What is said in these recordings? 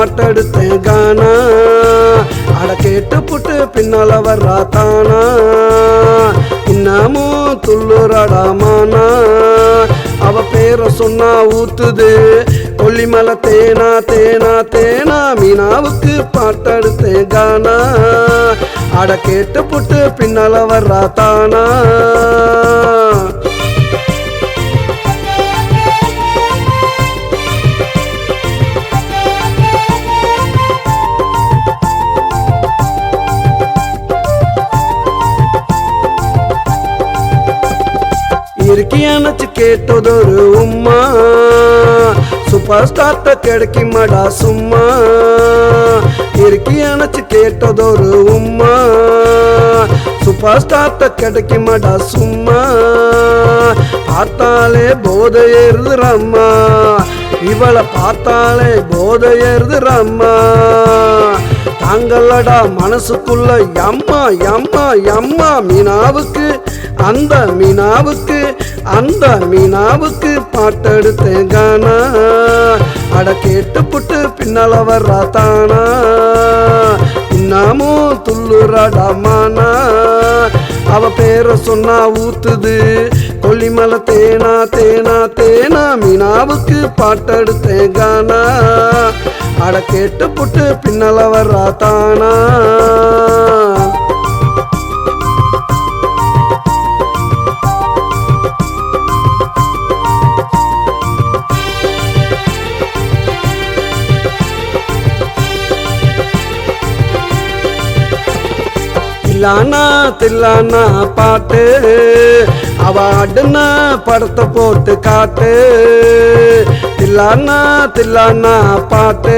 பாட்டெடுத்தேன் கானா. அட கேட்டு புட்டு பின்னால வர்றா தானா. இன்னமும் துள்ளுறாடா மானா. அவ பேரை சொன்னா ஊத்துது கொல்லிமலை தேனா தேனா தேனா. மீனாவுக்கு பாட்டெடுத்தேன் கானா. அட கேட்டு புட்டு பின்னால வர்றா தானா. இருக்கியானச்சு கேட்டதொரு உம்மா. சூப்பர் ஸ்டார்ட்ட கிடைக்குமாடா சும்மா. இருக்கியானச்சு கேட்டதொரு உம்மா. சூப்பர் ஸ்டார்ட்ட கிடைக்குமாடா சும்மா. பார்த்தாலே போதை ஏறுதுரம்மா. இவளை பார்த்தாலே போதை ஏறுதுரம்மா. தாங்களடா மனசுக்குள்ள எம்மா எம்மா எம்மா. மீனாவுக்கு அந்த மீனாவுக்கு அந்த மீனாவுக்கு பாட்டெடுத்தேன் கானா. அட கேட்டு புட்டு பின்னால வர்றா தானா. இன்னமும் துள்ளுறாடா மானா. அவ பேரை சொன்னா ஊத்துது கொல்லிமலை தேனா தேனா தேனா. மீனாவுக்கு பாட்டெடுத்தேன் கானா. அட கேட்டு புட்டு பின்னால வர்றா தானா. தில்லானா தில்லானா பாட்டு. அவ ஆடுனா படத்தை போட்டு காட்டு. தில்லானா தில்லானா பாட்டு.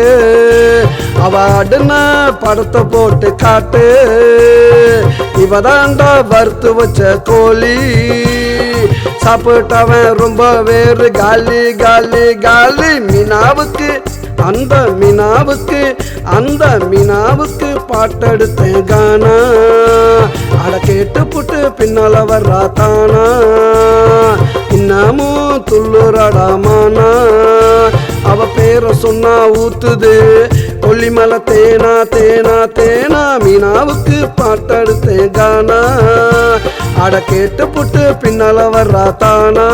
அவ ஆடுனா படத்தை போட்டு காட்டு. இவதாண்டா வறுத்து வச்ச கோழி. சாப்பிட்டவன் ரொம்ப வேறு காலி காலி காலி. மீனாவுக்கு அந்த மீனாவுக்கு அந்த மீனாவுக்கு பாட்டெடுத்தேன் கானா. அட கேட்டு புட்டு பின்னால வர்றா தானா. இன்னமும் துள்ளுறாடா மானா. அவ பேரை சொன்னா ஊத்துது கொல்லிமலை தேனா தேனா தேனா. மீனாவுக்கு பாட்டெடுத்தேன் கானா. அட கேட்டு புட்டு பின்னால வர்றா தானா.